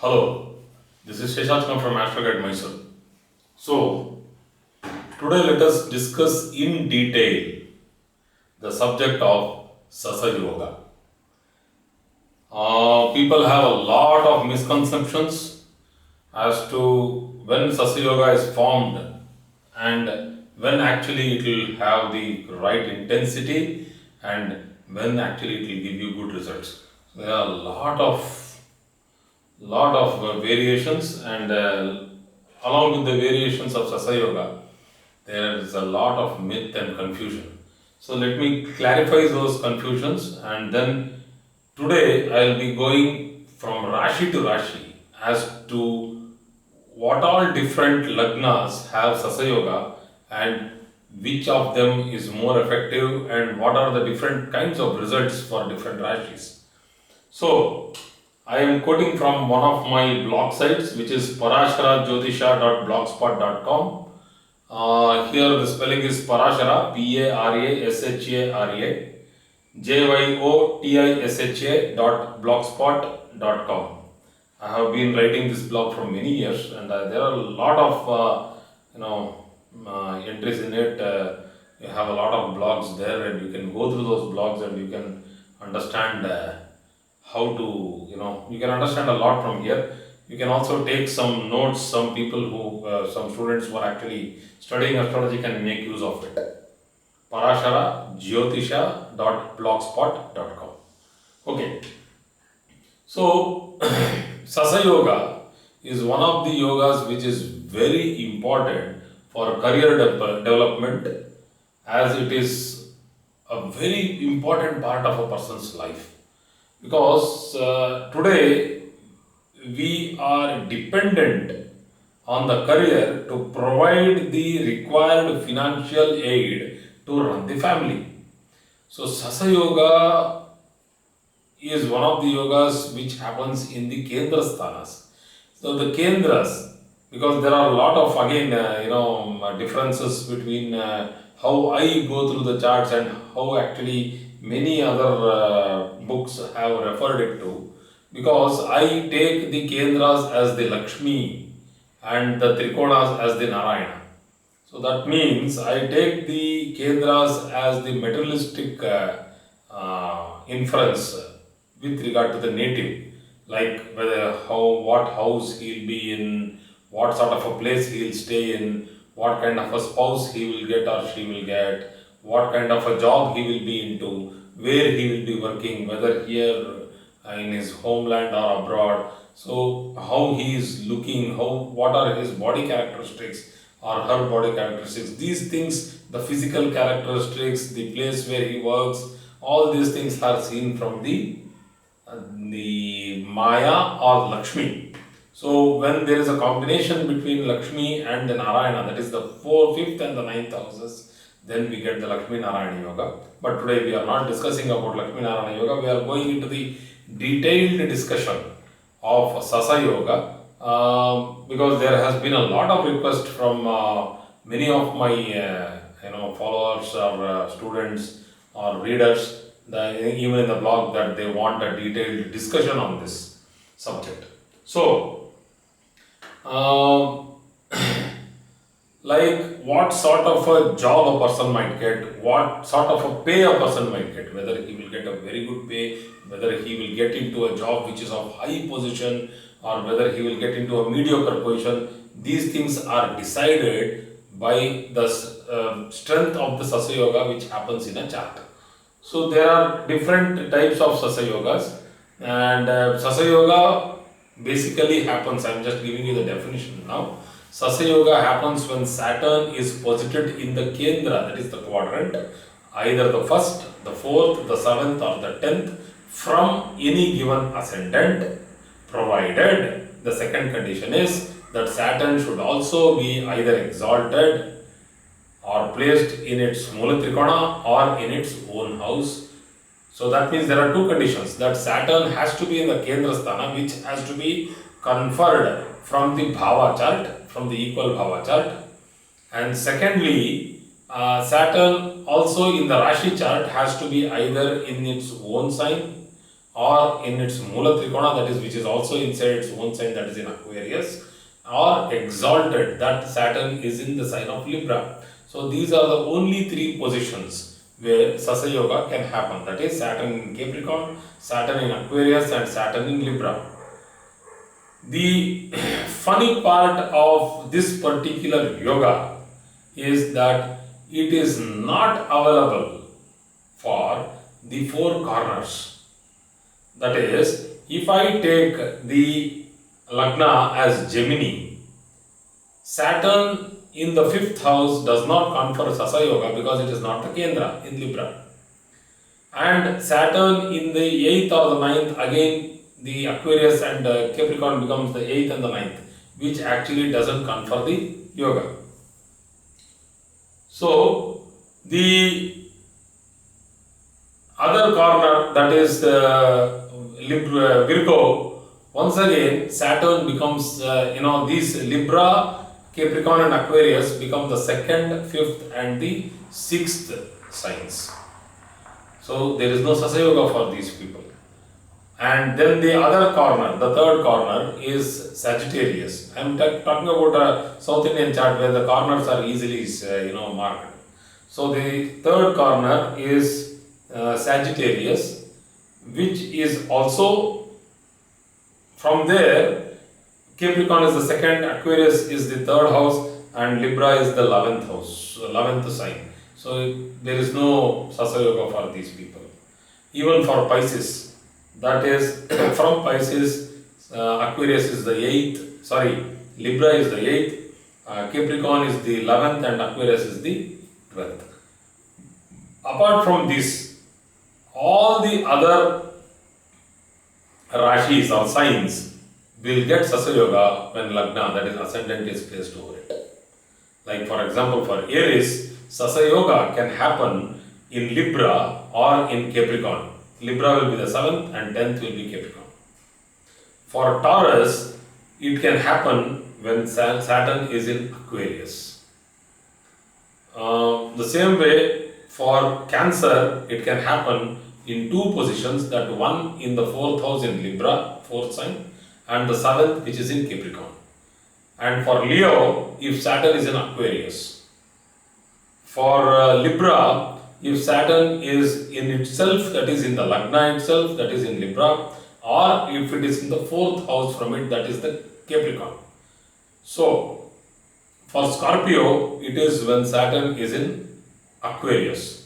Hello, this is Sasa from Astroguide Mysore. So, today let us discuss in detail the subject of Sasa Yoga. People have a lot of misconceptions as to when Sasa Yoga is formed and when actually it will have the right intensity and when actually it will give you good results. There are a lot of variations, and along with the variations of Sasa Yoga, there is a lot of myth and confusion. So let me clarify those confusions, and then today I will be going from Rashi to Rashi as to what all different lagnas have Sasa Yoga and which of them is more effective and what are the different kinds of results for different Rashis. So, I am quoting from one of my blog sites, which is parasharajyotisha.blogspot.com. Here the spelling is Parashara, Parashara, JYOTISHA.blogspot.com. I have been writing this blog for many years, and there are a lot of entries in it. You have a lot of blogs there, and you can go through those blogs and you can understand how to, you can understand a lot from here. You can also take some notes. Some people who, some students who are actually studying astrology can make use of it. parasharajyotisha.blogspot.com. Okay. So, Sasa Yoga is one of the yogas which is very important for career development, as it is a very important part of a person's life. Because today we are dependent on the career to provide the required financial aid to run the family. So Sasa Yoga is one of the yogas which happens in the Kendras sthanas. So the Kendras, because there are a lot of differences between how I go through the charts and how actually many other books have referred it to, because I take the Kendras as the Lakshmi and the Trikonas as the Narayana. So that means I take the Kendras as the materialistic inference with regard to the native, like what house he will be in, what sort of a place he will stay in, what kind of a spouse he will get or she will get, what kind of a job he will be into, where he will be working, whether here in his homeland or abroad. So how he is looking, what are his body characteristics or her body characteristics. These things, the physical characteristics, the place where he works, all these things are seen from the Maya or Lakshmi. So when there is a combination between Lakshmi and the Narayana, that is the 4th, 5th and the 9th houses, then we get the Lakshmi Narayana Yoga. But today we are not discussing about Lakshmi Narayana Yoga. We are going into the detailed discussion of Sasa Yoga, because there has been a lot of request from many of my followers or students or readers, even in the blog, that they want a detailed discussion on this subject. So, like what sort of a job a person might get, what sort of a pay a person might get, whether he will get a very good pay, whether he will get into a job which is of high position, or whether he will get into a mediocre position. These things are decided by the strength of the Sasa Yoga which happens in a chart. So there are different types of Sasa Yogas, and Sasa Yoga basically happens, I am just giving you the definition now. Sasa Yoga happens when Saturn is posited in the Kendra, that is the quadrant, either the 1st, the 4th, the 7th or the 10th from any given ascendant, provided the second condition is that Saturn should also be either exalted or placed in its Mula Trikona or in its own house. So that means there are two conditions, that Saturn has to be in the Kendra Sthana, which has to be conferred from the Bhava chart, from the equal Bhava chart. And secondly, Saturn also in the Rashi chart has to be either in its own sign or in its Mula Trikona, that is, which is also inside its own sign, that is in Aquarius, or exalted, that Saturn is in the sign of Libra. So these are the only three positions where Sasa Yoga can happen, that is Saturn in Capricorn, Saturn in Aquarius, and Saturn in Libra. The funny part of this particular yoga is that it is not available for the four corners. That is, if I take the Lagna as Gemini, Saturn in the 5th house does not confer Sasa Yoga because it is not the Kendra in Libra. And Saturn in the 8th or the 9th, again the Aquarius and Capricorn becomes the 8th and the 9th, which actually doesn't confer the yoga. So the other corner, that is Libra, Virgo, once again Saturn becomes, these Libra, Capricorn and Aquarius become the 2nd, 5th and the 6th signs. So there is no Sasa Yoga for these people. And then the other corner, the third corner, is Sagittarius. I am talking about a South Indian chart where the corners are easily marked. So the third corner is Sagittarius, which is also, from there, Capricorn is the 2nd, Aquarius is the 3rd house, and Libra is the 11th house, 11th sign. So there is no Sasa Yoga for these people. Even for Pisces, that is from Pisces, Aquarius is the 8th, Libra is the 8th, Capricorn is the 11th, and Aquarius is the 12th. Apart from this, all the other Rashis or signs will get Sasa Yoga when Lagna, that is Ascendant, is placed over it. Like for example, for Aries, Sasa Yoga can happen in Libra or in Capricorn. Libra will be the 7th and 10th will be Capricorn. For Taurus, it can happen when Saturn is in Aquarius. The same way for Cancer, it can happen in two positions, that one in the 4th house in Libra, 4th sign, and the 7th which is in Capricorn. And for Leo, if Saturn is in Aquarius. For Libra, if Saturn is in itself, that is in the Lagna itself, that is in Libra, or if it is in the 4th house from it, that is the Capricorn. So, for Scorpio, it is when Saturn is in Aquarius.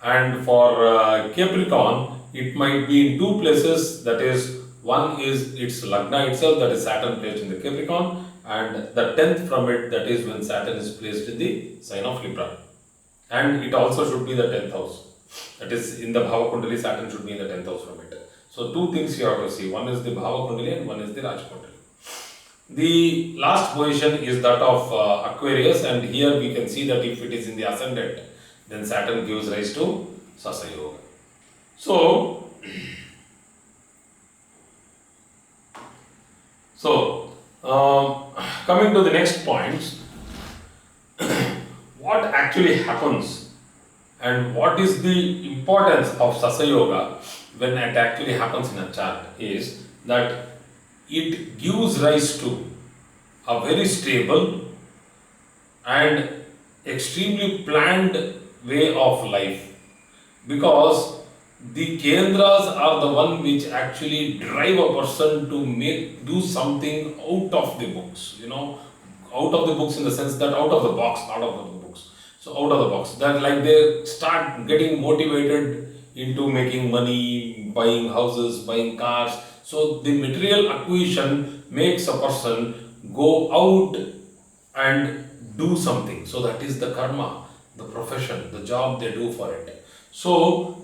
And for Capricorn, it might be in two places, that is, one is its Lagna itself, that is Saturn placed in the Capricorn, and the 10th from it, that is when Saturn is placed in the sign of Libra. And it also should be the 10th house. That is, in the Bhava Kundali, Saturn should be in the 10th house from it. So two things you have to see. One is the Bhava Kundali and one is the Raj Kundali. The last position is that of Aquarius, and here we can see that if it is in the Ascendant, then Saturn gives rise to Sasa Yoga. So coming to the next points, what actually happens and what is the importance of Sasa Yoga when it actually happens in a chart is that it gives rise to a very stable and extremely planned way of life, because the Kendras are the one which actually drive a person to do something out of the books, out of the books in the sense that out of the box, not out of the books. So out of the box, that like they start getting motivated into making money, buying houses, buying cars. So the material acquisition makes a person go out and do something. So that is the karma, the profession, the job they do for it. So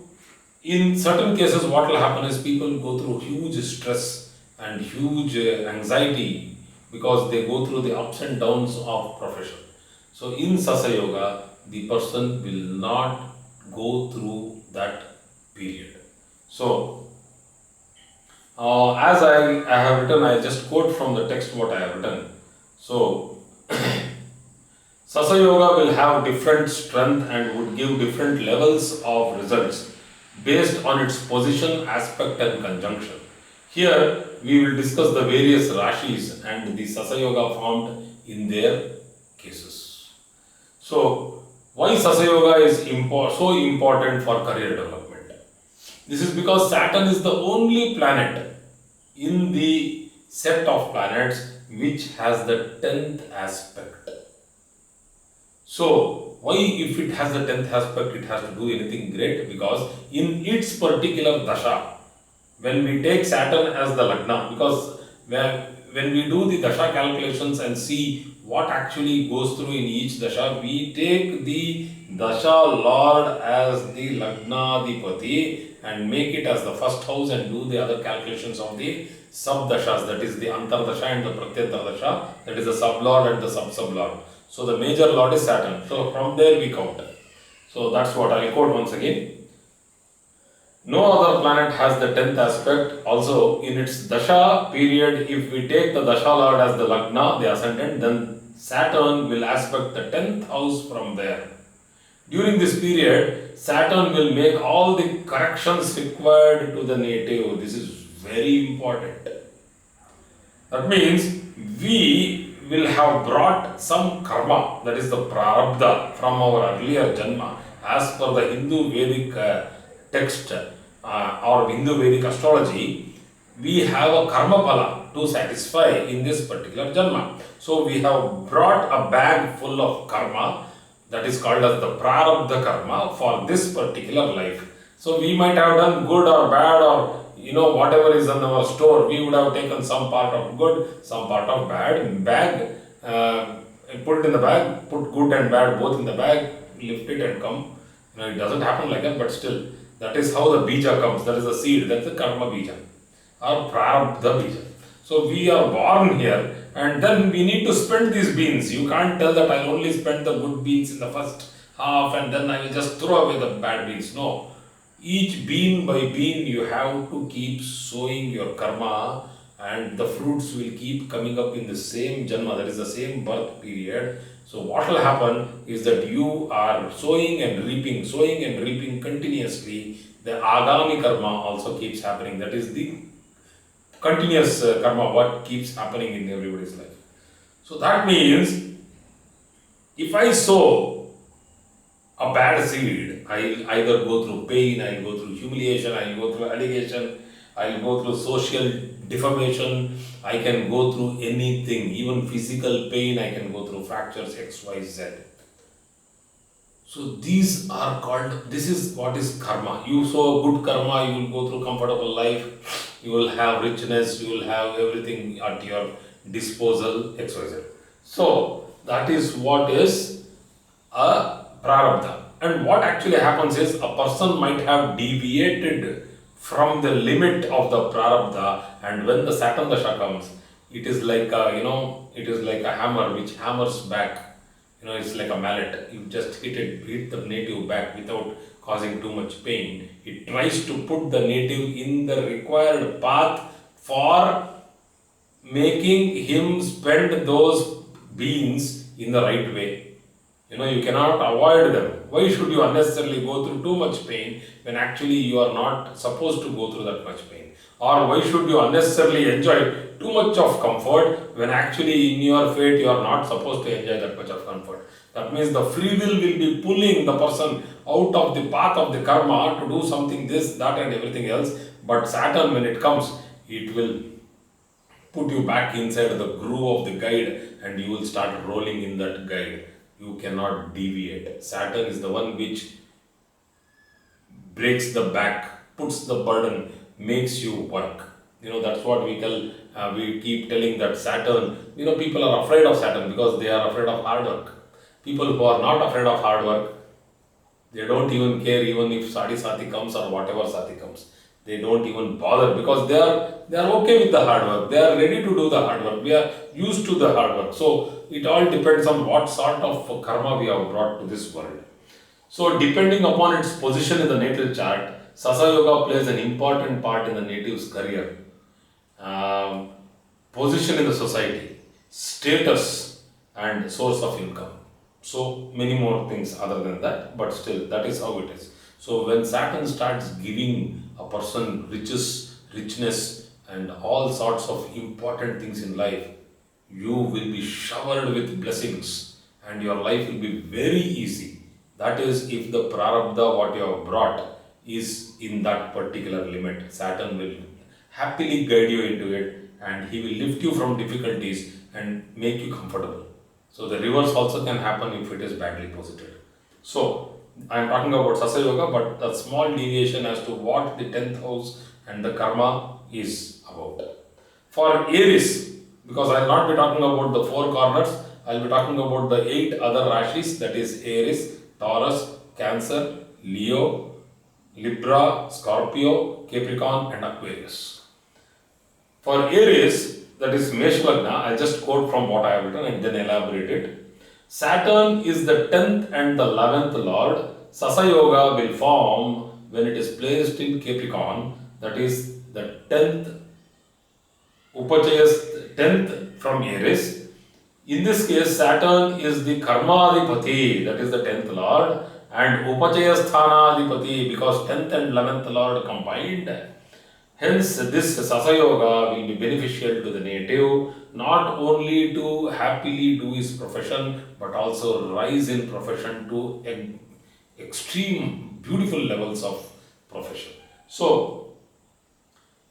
in certain cases, what will happen is people go through huge stress and huge anxiety because they go through the ups and downs of profession. So in Sasa Yoga, the person will not go through that period. So as I have written, I just quote from the text what I have written. So Sasa Yoga will have different strength and would give different levels of results based on its position, aspect and conjunction. Here we will discuss the various rashis and the Sasa Yoga formed in their cases. So, why Sasa Yoga is so important for career development? This is because Saturn is the only planet in the set of planets which has the 10th aspect. So, why if it has the 10th aspect, it has to do anything great? Because in its particular dasha, when we take Saturn as the Lagna, because when we do the dasha calculations and see what actually goes through in each dasha, we take the dasha lord as the Lagna Adhipati and make it as the first house and do the other calculations of the sub-dashas, that is the Antardasha and the Pratyantardasha, that is the sub-lord and the sub-sub-lord. So the major lord is Saturn. So from there we count. So that's what I'll quote once again. No other planet has the 10th aspect. Also, in its dasha period, if we take the dasha lord as the Lagna, the ascendant, then Saturn will aspect the 10th house from there. During this period, Saturn will make all the corrections required to the native. This is very important. That means we will have brought some karma, that is the prarabdha from our earlier janma, as per the Hindu Vedic text or Hindu Vedic astrology. We have a karma phala to satisfy in this particular janma. So we have brought a bag full of karma, that is called as the prarabdha karma, for this particular life. So we might have done good or bad, or whatever is in our store, we would have taken some part of good, some part of bad, put it in the bag, put good and bad both in the bag, lift it and come. It doesn't happen like that, but still, that is how the bija comes. That is the seed, that's the karma bija or prarabdha bija. So we are born here, and then we need to spend these beans. You can't tell that I'll only spend the good beans in the first half and then I will just throw away the bad beans. No. Each bean by bean you have to keep sowing your karma, and the fruits will keep coming up in the same janma, that is the same birth period. So what will happen is that you are sowing and reaping continuously. The agami karma also keeps happening. That is the continuous karma, what keeps happening in everybody's life. So that means if I sow a bad seed, I'll either go through pain, I'll go through humiliation, I'll go through allegation, I'll go through social defamation, I can go through anything, even physical pain, I can go through fractures, X, Y, Z. So these are called, this is what is karma. You sow good karma, you will go through comfortable life, you will have richness, you will have everything at your disposal, X, Y, Z. So that is what is a prarabdha. And what actually happens is a person might have deviated from the limit of the prarabdha, and when the Saturn dasha comes, it is like a hammer which hammers back. It's like a mallet. You just hit the native back without causing too much pain. It tries to put the native in the required path for making him spend those beans in the right way. You cannot avoid them. Why should you unnecessarily go through too much pain when actually you are not supposed to go through that much pain? Or why should you unnecessarily enjoy too much of comfort when actually in your fate you are not supposed to enjoy that much of comfort? That means the free will be pulling the person out of the path of the karma to do something this, that and everything else. But Saturn, when it comes, it will put you back inside the groove of the guide and you will start rolling in that guide. You cannot deviate. Saturn is the one which breaks the back, puts the burden, makes you work. That's what we tell. We keep telling that Saturn. People are afraid of Saturn because they are afraid of hard work. People who are not afraid of hard work, they don't even care even if Sadi Sati comes or whatever Sati comes. They don't even bother because they are okay with the hard work. They are ready to do the hard work. We are used to the hard work. So it all depends on what sort of karma we have brought to this world. So depending upon its position in the natal chart, Sasa Yoga plays an important part in the native's career, position in the society, status and source of income. So many more things other than that, but still that is how it is. So when Saturn starts giving a person richness and all sorts of important things in life, you will be showered with blessings and your life will be very easy. That is, if the prarabdha what you have brought is in that particular limit, Saturn will happily guide you into it and he will lift you from difficulties and make you comfortable. So the reverse also can happen if it is badly posited. So I am talking about Sasa Yoga, but a small deviation as to what the 10th house and the karma is about. For Aries, because I will not be talking about the 4 corners, I will be talking about the 8 other rashis, that is Aries, Taurus, Cancer, Leo, Libra, Scorpio, Capricorn and Aquarius. For Aries, that is Mesh Lagna, I'll just quote from what I have written and then elaborate it. Saturn is the 10th and the 11th Lord. Sasa Yoga will form when it is placed in Capricorn, that is the 10th Upachayas, 10th from Aries. In this case, Saturn is the Karmadipati, that is the 10th Lord, and Upachayasthanadipati, because 10th and 11th Lord combined. Hence, this Sasa Yoga will be beneficial to the native, not only to happily do his profession, but also rise in profession to extreme, beautiful levels of profession. So,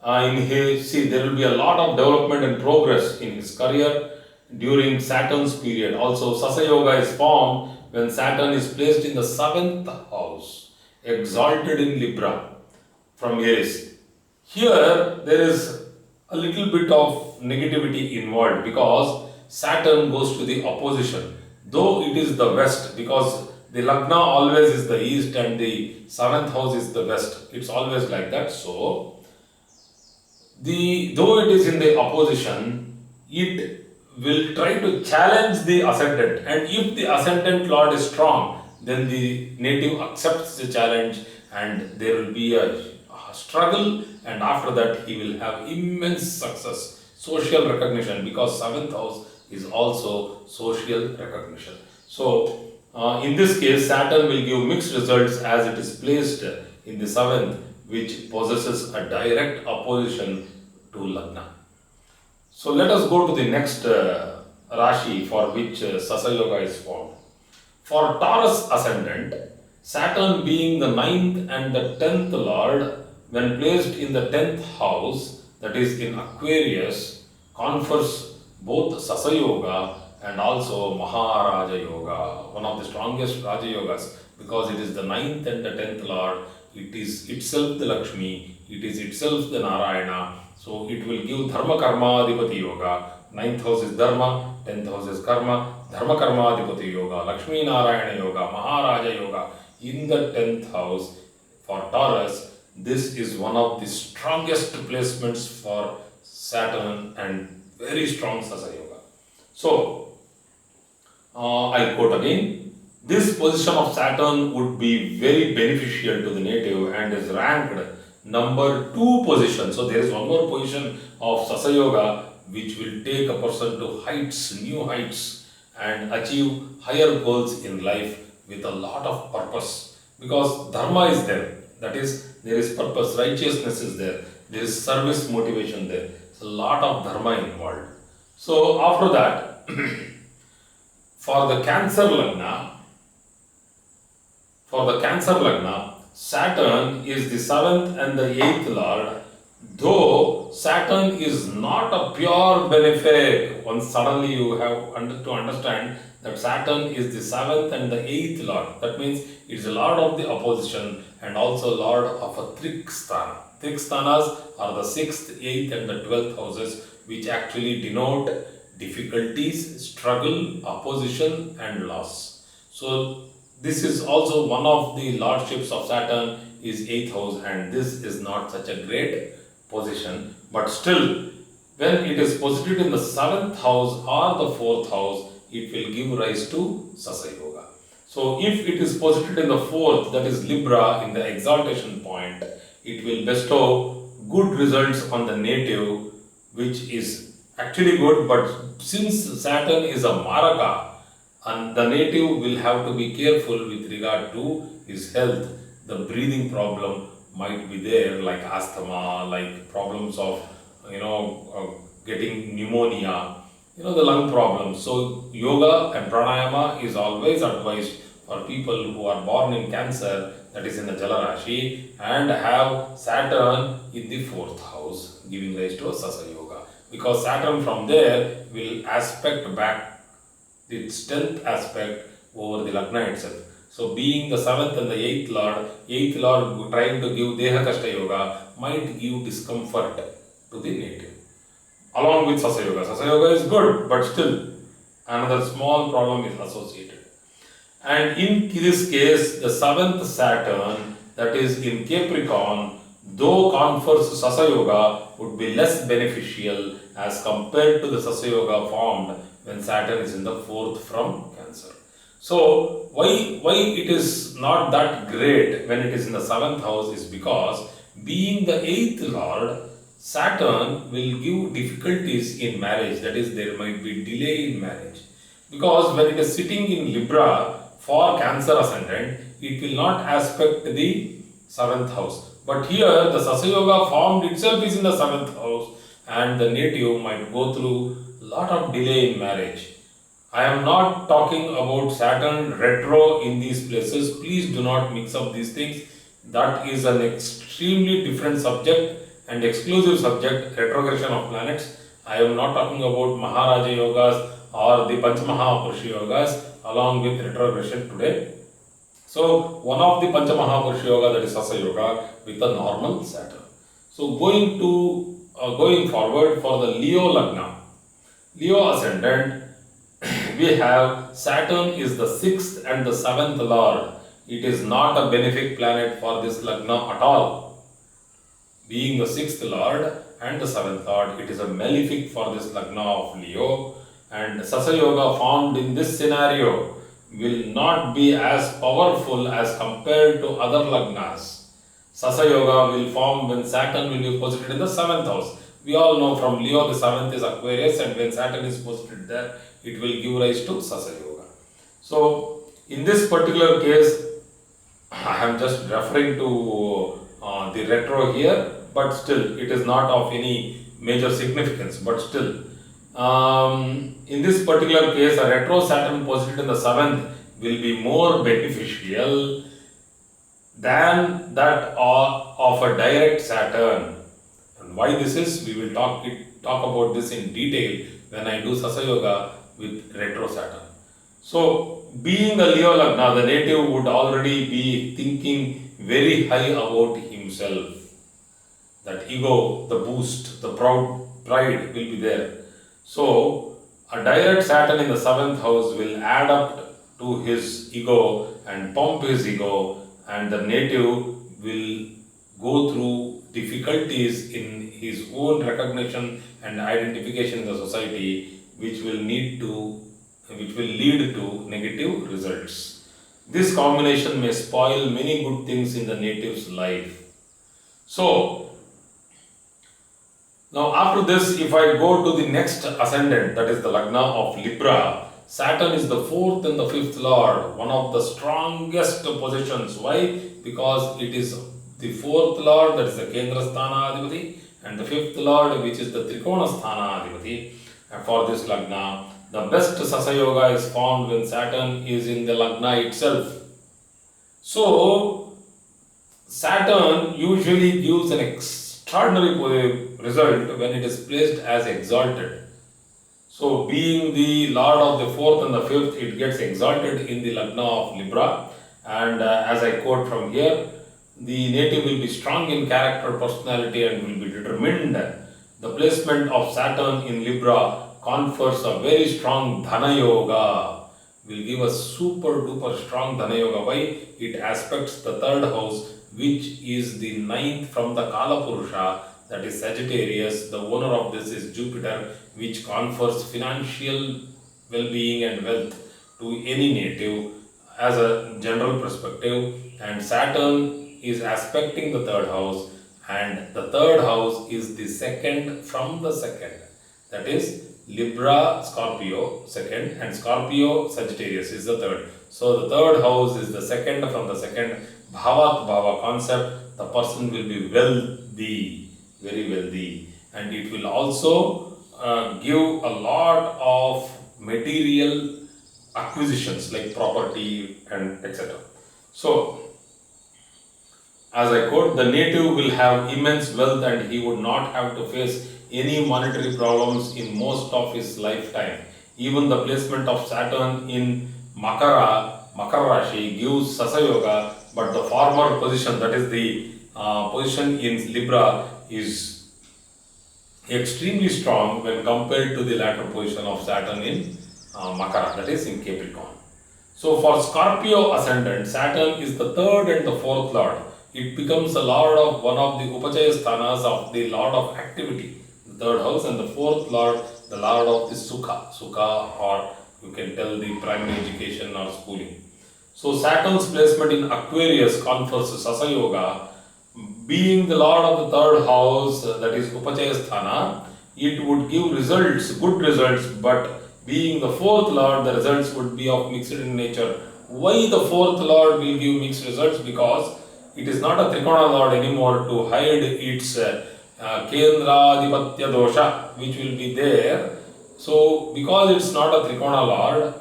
there will be a lot of development and progress in his career during Saturn's period. Also, Sasa Yoga is formed when Saturn is placed in the 7th house, exalted in Libra from Aries. Here, there is a little bit of negativity involved because Saturn goes to the opposition. Though it is the west, because the Lagna always is the east and the 7th house is the west. It's always like that. So, though it is in the opposition, it will try to challenge the ascendant. And if the ascendant lord is strong, then the native accepts the challenge and there will be a struggle, and after that he will have immense success, social recognition, because 7th house is also social recognition. So in this case, Saturn will give mixed results as it is placed in the 7th, which possesses a direct opposition to Lagna. So let us go to the next Rashi for which Sasa Yoga is formed. For Taurus ascendant, Saturn being the 9th and the 10th Lord, when placed in the 10th house, that is in Aquarius, confers both Sasa Yoga and also Maharaja Yoga, one of the strongest Raja Yogas, because it is the 9th and the 10th Lord, it is itself the Lakshmi, it is itself the Narayana, so it will give Dharma Karma Adipati Yoga. 9th house is Dharma, 10th house is Karma, Dharma Karma Adipati Yoga, Lakshmi Narayana Yoga, Maharaja Yoga in the 10th house. For Taurus, this is one of the strongest placements for Saturn and very strong Sasa Yoga. So, I'll quote again. This position of Saturn would be very beneficial to the native and is ranked number 2 position. So, there is one more position of Sasa Yoga which will take a person to heights, new heights, and achieve higher goals in life with a lot of purpose, because Dharma is there. That is, there is purpose, righteousness is there, there is service motivation there. There's a lot of dharma involved. So after that, for the Cancer Lagna, Saturn is the 7th and the 8th Lord. Though Saturn is not a pure benefic, once suddenly you have to understand that Saturn is the 7th and the 8th Lord. That means it is a Lord of the opposition and also Lord of a Triksthana. Triksthanas are the 6th, 8th and the 12th houses, which actually denote difficulties, struggle, opposition and loss. So this is also one of the lordships of Saturn is 8th house, and this is not such a great position, but still when it is posited in the 7th house or the 4th house, it will give rise to Sasa Yoga. So if it is posited in the 4th, that is Libra, in the exaltation point, it will bestow good results on the native, which is actually good, but since Saturn is a Maraka, and the native will have to be careful with regard to his health, the breathing problem might be there, like asthma, like problems of, getting pneumonia, the lung problems. So yoga and pranayama is always advised for people who are born in Cancer, that is in the Jala Rashi, and have Saturn in the 4th house, giving rise to a Sasa Yoga. Because Saturn from there will aspect back its 10th aspect over the Lagna itself. So being the 7th and the 8th Lord trying to give Deha Kashta Yoga might give discomfort to the native. Along with Sasa Yoga. Sasa Yoga is good, but still another small problem is associated. And in this case, the 7th Saturn, that is in Capricorn, though confers Sasa Yoga, would be less beneficial as compared to the Sasa Yoga formed when Saturn is in the 4th from Cancer. So, why it is not that great when it is in the 7th house is because being the 8th Lord, Saturn will give difficulties in marriage, that is, there might be delay in marriage. Because when it is sitting in Libra for Cancer ascendant, it will not aspect the 7th house. But here, the Sasa Yoga formed itself is in the 7th house, and the native might go through a lot of delay in marriage. I am not talking about Saturn retro in these places. Please do not mix up these things. That is an extremely different subject and exclusive subject, retrogression of planets. I am not talking about Maharaja Yogas or the Panchamahapurush Yogas along with retrogression today. So, one of the Panchamahapurush Yoga, that is Sasa Yoga with a normal Saturn. So, going forward for the Leo Lagna, Leo Ascendant, we have Saturn is the 6th and the 7th Lord. It is not a benefic planet for this Lagna at all. Being the 6th Lord and the 7th Lord, it is a malefic for this Lagna of Leo. And Sasa Yoga formed in this scenario will not be as powerful as compared to other Lagnas. Sasa Yoga will form when Saturn will be posited in the 7th house. We all know from Leo the 7th is Aquarius, and when Saturn is posited there, it will give rise to Sasa Yoga. So, in this particular case, I am just referring to the retro here, but still it is not of any major significance, but still. In this particular case, a retro Saturn posited in the 7th will be more beneficial than that of a direct Saturn. And why this is, we will talk about this in detail when I do Sasa Yoga with retro Saturn. So, being a Leo Lagna, the native would already be thinking very high about himself. That ego, the boost, the pride will be there. So, a direct Saturn in the 7th house will add up to his ego and pump his ego, and the native will go through difficulties in his own recognition and identification in the society, which will lead to negative results. This combination may spoil many good things in the native's life. So, now after this, if I go to the next ascendant, that is the Lagna of Libra, Saturn is the 4th and the 5th Lord, one of the strongest positions. Why? Because it is the 4th Lord, that is the Kendras Adhipati, and the 5th Lord, which is the Trikona Adhipati. And for this Lagna, the best Sasa Yoga is formed when Saturn is in the Lagna itself. So, Saturn usually gives an extraordinary result when it is placed as exalted. So, being the Lord of the 4th and the 5th, it gets exalted in the Lagna of Libra. And as I quote from here, the native will be strong in character, personality, and will be determined. The placement of Saturn in Libra confers a very strong Dhana Yoga, will give a super duper strong Dhana Yoga. Why? It aspects the 3rd house, which is the 9th from the Kala Purusha, that is Sagittarius. The owner of this is Jupiter, which confers financial well-being and wealth to any native as a general perspective. And Saturn is aspecting the 3rd house, and the 3rd house is the 2nd from the 2nd, that is Libra, Scorpio 2nd, and Scorpio, Sagittarius is the 3rd. So the 3rd house is the 2nd from the 2nd. bhavat bhava concept, the person will be wealthy, very wealthy, and it will also give a lot of material acquisitions like property and etc. So, as I quote, the native will have immense wealth and he would not have to face any monetary problems in most of his lifetime. Even the placement of Saturn in Makara Rashi gives Sasa Yoga, but the former position, that is the position in Libra, is extremely strong when compared to the latter position of Saturn in Makara, that is in Capricorn. So for Scorpio ascendant, Saturn is the third and the fourth lord. It becomes the lord of one of the Upachaya sthanas of the lord of activity, the third house, and the fourth lord, the lord of the Sukha, or you can tell the primary education or schooling. So Saturn's placement in Aquarius confers Sasa Yoga. Being the lord of the third house, that is Upachaya sthana, it would give results, good results, but being the fourth lord, the results would be of mixed in nature. Why the fourth lord will give mixed results? Because it is not a Trikona lord anymore to hide its Kendradipatya dosha, which will be there. So, because it's not a Trikona lord,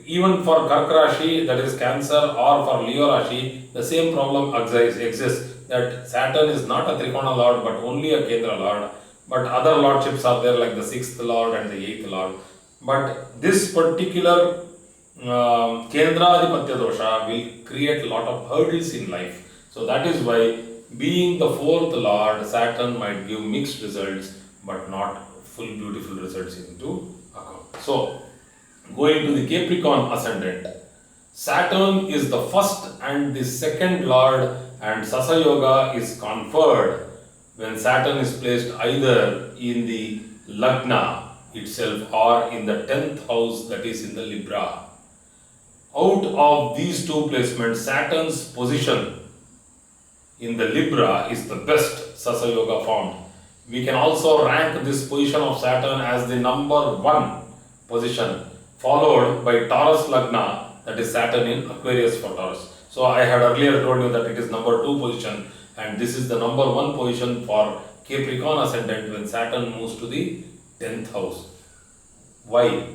even for Kark Rashi, that is Cancer, or for Leo Rashi, the same problem exists. That Saturn is not a Trikona lord but only a Kendra lord. But other lordships are there like the 6th lord and the 8th lord. But this particular Kendradipatya dosha will create a lot of hurdles in life. So that is why, being the fourth lord, Saturn might give mixed results but not full beautiful results into account. So, going to the Capricorn ascendant, Saturn is the first and the second lord, and Sasa Yoga is conferred when Saturn is placed either in the Lagna itself or in the 10th house, that is in the Libra. Out of these two placements, Saturn's position in the Libra is the best Sasa Yoga found. We can also rank this position of Saturn as the number 1 position, followed by Taurus Lagna, that is Saturn in Aquarius for Taurus. So I had earlier told you that it is number 2 position, and this is the number 1 position for Capricorn ascendant when Saturn moves to the 10th house. Why?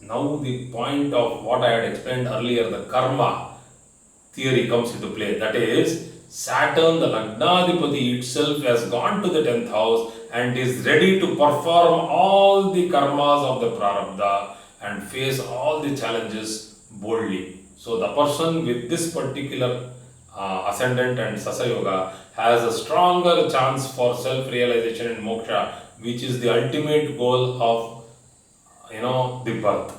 Now the point of what I had explained earlier, the karma theory comes into play. That is, Saturn, the Lagnadipati itself, has gone to the 10th house and is ready to perform all the karmas of the prarabdha and face all the challenges boldly. So the person with this particular ascendant and Sasa Yoga has a stronger chance for self-realization and moksha, which is the ultimate goal of the birth.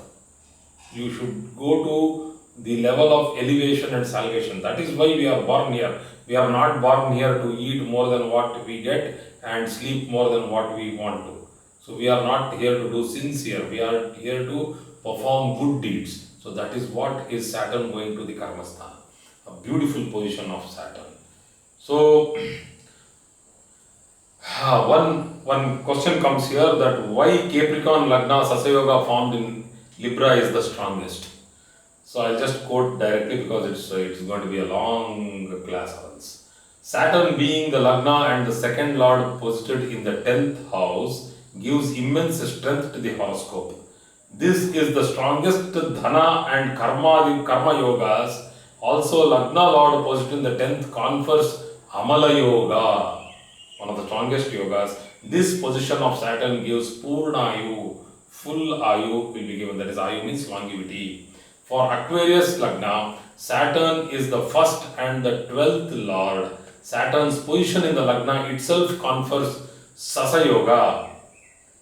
You should go to the level of elevation and salvation. That is why we are born here. We are not born here to eat more than what we get and sleep more than what we want to. So we are not here to do sins here. We are here to perform good deeds. So that is what is Saturn going to the Karmasthana. A beautiful position of Saturn. So one question comes here, that why Capricorn Lagna Sasa Yoga formed in Libra is the strongest. So I'll just quote directly because it's going to be a long class once. Saturn, being the Lagna and the second lord posited in the 10th house, gives immense strength to the horoscope. This is the strongest Dhana and Karma yogas. Also, Lagna lord posited in the 10th confers Amala Yoga, one of the strongest yogas. This position of Saturn gives Purna Ayu, full Ayu will be given, that is Ayu means longevity. For Aquarius Lagna, Saturn is the first and the 12th lord. Saturn's position in the Lagna itself confers Sasa Yoga.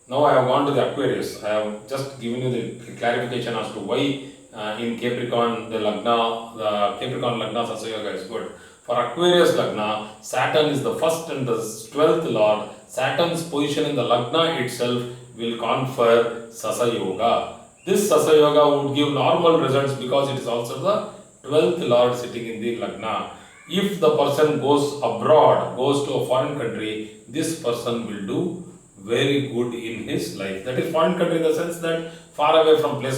Now I have gone to the Aquarius. I have just given you the clarification as to why in Capricorn the Capricorn Lagna Sasa Yoga is good. For Aquarius Lagna, Saturn is the first and the 12th lord. Saturn's position in the Lagna itself will confer Sasa Yoga. This Sasa Yoga would give normal results because it is also the 12th lord sitting in the Lagna. If the person goes abroad, goes to a foreign country, this person will do very good in his life. That is foreign country in the sense that far away from place of